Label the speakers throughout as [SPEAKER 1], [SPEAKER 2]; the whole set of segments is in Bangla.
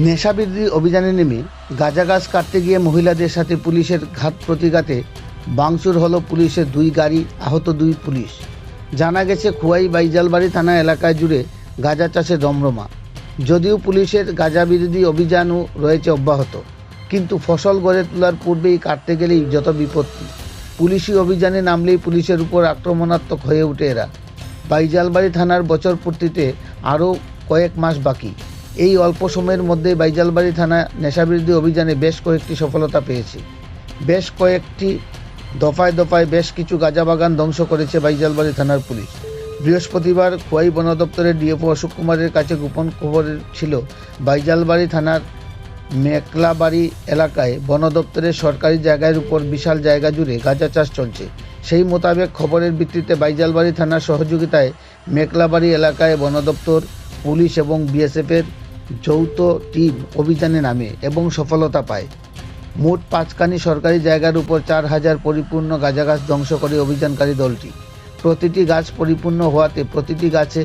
[SPEAKER 1] নেশাবিরোধী অভিযানে নেমে গাঁজা গাছ কাটতে গিয়ে মহিলাদের সাথে পুলিশের ঘাত প্রতিঘাতে ভাঙচুর হলো পুলিশের 2 গাড়ি, আহত 2 পুলিশ। জানা গেছে খোয়াই বাইজালবাড়ি থানা এলাকায় জুড়ে গাঁজা চাষে রমরমা। যদিও পুলিশের গাঁজা বিরোধী অভিযানও রয়েছে অব্যাহত, কিন্তু ফসল গড়ে তোলার পূর্বেই কাটতে গেলেই যত বিপত্তি। পুলিশি অভিযানে নামলেই পুলিশের উপর আক্রমণাত্মক হয়ে ওঠে এরা। বাইজালবাড়ি থানার বছর পূর্তিতে আরও কয়েক মাস বাকি। এই অল্প সময়ের মধ্যে বাইজালবাড়ি থানা নেশাবিরোধী অভিযানে বেশ কয়েকটি সফলতা পেয়েছে। বেশ কয়েকটি দফায় দফায় বেশ কিছু গাঁজা বাগান ধ্বংস করেছে বাইজালবাড়ি থানার পুলিশ। বৃহস্পতিবার খোয়াই বন দপ্তরের ডিএফও অশোক কুমারের কাছে গোপন খবর ছিল বাইজালবাড়ি থানার মেকলাবাড়ি এলাকায় বন দপ্তরের সরকারি জায়গার উপর বিশাল জায়গা জুড়ে গাঁজা চাষ চলছে। সেই মোতাবেক খবরের ভিত্তিতে বাইজালবাড়ি থানার সহযোগিতায় মেকলাবাড়ি এলাকায় বন দপ্তর, পুলিশ এবং বিএসএফের যৌথ টিম অভিযানে নামে এবং সফলতা পায়। মোট 5খানি সরকারি জায়গার উপর 4000 পরিপূর্ণ গাঁজা গাছ ধ্বংস করে অভিযানকারী দলটি। প্রতিটি গাছ পরিপূর্ণ হওয়াতে প্রতিটি গাছে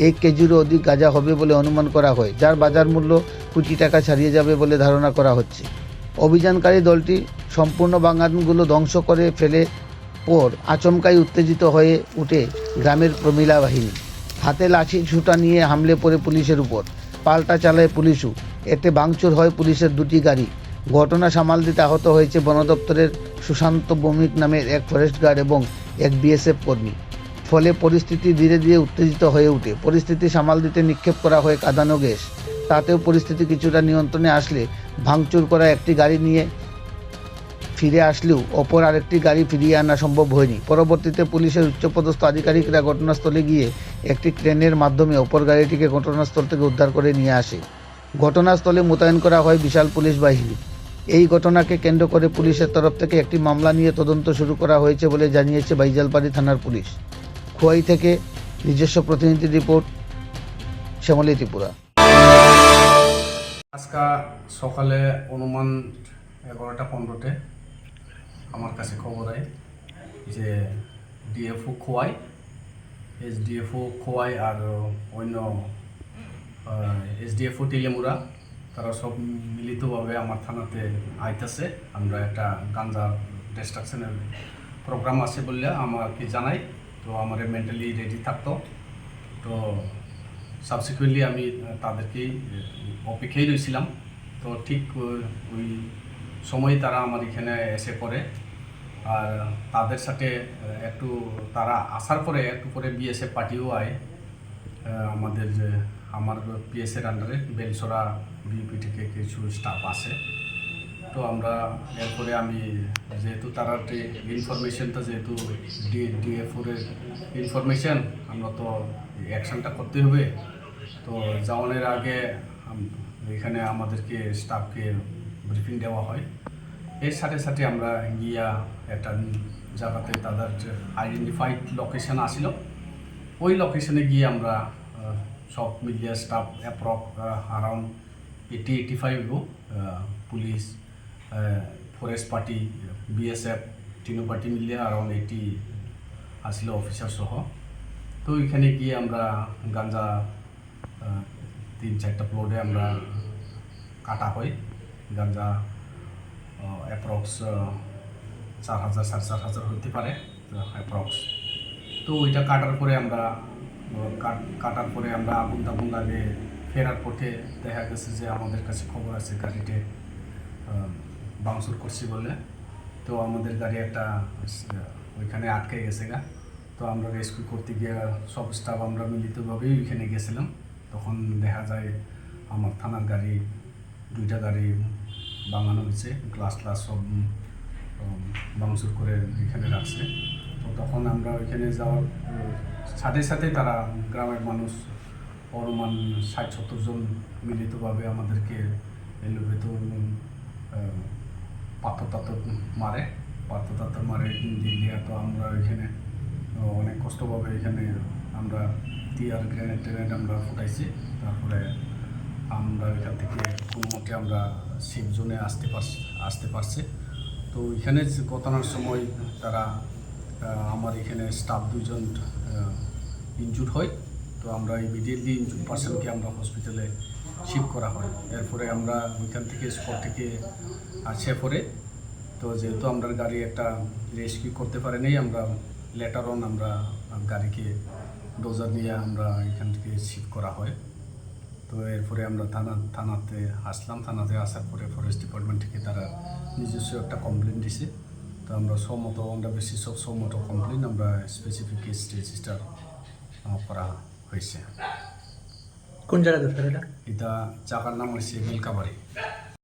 [SPEAKER 1] 1 কেজিরও অধিক গাঁজা হবে বলে অনুমান করা হয়, যার বাজার মূল্য কোটি টাকা ছাড়িয়ে যাবে বলে ধারণা করা হচ্ছে। অভিযানকারী দলটি সম্পূর্ণ বাগানগুলো ধ্বংস করে ফেলে পর আচমকাই উত্তেজিত হয়ে উঠে গ্রামের প্রমিলা বাহিনী। হাতে লাঠি ঝুঁটা নিয়ে হামলে পড়ে পুলিশের উপর, পাল্টা চালায় পুলিশও। এতে ভাঙচুর হয় পুলিশের 2টি গাড়ি। ঘটনা সামাল দিতে আহত হয়েছে বন দপ্তরের সুশান্ত ভৌমিক নামের এক ফরেস্ট গার্ড এবং এক বিএসএফ কর্মী। ফলে পরিস্থিতি ধীরে ধীরে উত্তেজিত হয়ে ওঠে। পরিস্থিতি সামাল দিতে নিক্ষেপ করা হয় কাঁদানো গ্যাস। তাতেও পরিস্থিতি কিছুটা নিয়ন্ত্রণে আসলে ভাঙচুর করা একটি গাড়ি নিয়ে ফিরে আসলেও অপর আরেকটি গাড়ি ফিরিয়ে আনা সম্ভব হয়নি। পরবর্তীতে পুলিশের উচ্চপদস্থ আধিকারিকরা ঘটনাস্থলে গিয়ে একটি ক্রেনের মাধ্যমে অপর গাড়িটিকে ঘটনাস্থল থেকে উদ্ধার করে নিয়ে আসে। ঘটনাস্থলে মোতায়েন করা হয় বিশাল পুলিশ বাহিনী। এই ঘটনাকে কেন্দ্র করে পুলিশের তরফ থেকে একটি মামলা নিয়ে তদন্ত শুরু করা হয়েছে বলে জানিয়েছে বাইজালবাড়ি থানার পুলিশ। খোয়াই থেকে নিজস্ব প্রতিনিধি রিপোর্ট, শ্যামলী ত্রিপুরা।
[SPEAKER 2] আজকে সকালে অনুমান 11টা 15-তে আমার কাছে খবর হয় যে ডিএফও খোয়াই, এসডিএফও খোয়াই আর অন্য এসডিএফও টিলেমুরা তারা সব মিলিতভাবে আমার থানাতে আইতেছে। আমরা একটা গাঞ্জা ডিস্ট্রাকশনের প্রোগ্রাম আছে বললে আমাকে জানাই, তো আমার মেন্টালি রেডি থাকতো। তো সাবসিকুয়েন্টলি আমি তাদেরকেই অপেক্ষায় রয়েছিলাম। তো ঠিক ওই সময় তারা আমার এখানে এসে পড়ে, আর তাদের সাথে একটু তারা আসার পরে একটু পরে বিএসএফ পার্টিও আয় আমাদের আমার পিএসের আন্ডারে বেলসরা বিউপি থেকে কিছু স্টাফ আসে। তো আমরা এরপরে আমি যেহেতু তারা ইনফরমেশনটা যেহেতু ডিএফওর ইনফরমেশন, আমরা তো অ্যাকশনটা করতে হবে। তো যাওয়ানোর আগে এখানে আমাদেরকে স্টাফকে ব্রিফিং দেওয়া হয়। এর সাথে সাথে আমরা গিয়া একটা জায়গাতে তাদের আইডেন্টিফাইড লোকেশন আসিল, ওই লোকেশনে গিয়ে আমরা সব মিলিয়ে staff around 80-85 police, forest party, BSF তিনো পার্টি মিলিয়ে অ্যারাউন্ড 80 আসিল অফিসার সহ। তো এখানে গিয়ে আমরা গাঞ্জা 3-4টা প্লটে আমরা কাটা হয়। গাঞ্জা অ্যাপ্রক্স 4000-4500 হতে পারে অ্যাপ্রক্স। তো ওইটা কাটার পরে আমরা আগুন লাগে ফেরার পথে দেখা গেছে যে আমাদের কাছে খবর আছে গাড়িতে ভাঙচুর করছি বলে। তো আমাদের গাড়ি একটা ওইখানে আটকে গেছে গা। তো আমরা রেস্কিউ করতে গিয়ে সব স্টাফ আমরা মিলিতভাবেই ওইখানে গেছিলাম। তখন দেখা যায় আমার থানার গাড়ি 2টা গাড়ি ভাঙানো হয়েছে, গ্লাস সব ভাঙচুর করে এখানে রাখছে। তো তখন আমরা ওইখানে যাওয়ার সাথে সাথে তারা গ্রামের মানুষ অনুমান 60-70 জন মিলিতভাবে আমাদেরকে এলোভেতো পাথর মারে দিয়ে। তো আমরা এখানে অনেক কষ্টভাবে এখানে আমরা টিয়ার গ্রেনেড আমরা ফুটাইছি। তারপরে আমরা এখান থেকে কোনো মতে আমরা সেফ জোনে আসতে পারছি। তো এখানে ঘটনার সময় তারা আমার এখানে স্টাফ 2 জন ইনজুর্ড হয়। তো আমরা ইমিডিয়েটলি ইনজুর্ড পার্সনকে আমরা হসপিটালে শিফট করা হয়। এরপরে আমরা ওইখান থেকে স্পট থেকে আসে পরে তো যেহেতু আমরা গাড়ি একটা রেস্কিউ করতে পারিনি, আমরা লেটার অন আমরা গাড়িকে ডোজার নিয়ে আমরা এখান থেকে শিফট করা হয়। তো এরপরে আমরা থানাতে আসলাম। থানাতে আসার পরে ফরেস্ট ডিপার্টমেন্ট থেকে তারা নিজস্ব একটা কমপ্লেন দিছে। তো আমরা আমরা বেশি সব সম্মত কমপ্লেন আমরা স্পেসিফিক কেস রেজিস্টার করা হয়েছে।
[SPEAKER 3] কোন জায়গাতে স্যার এটা?
[SPEAKER 2] এটা জায়গার নাম হয়েছে মিল্কাবাড়ি।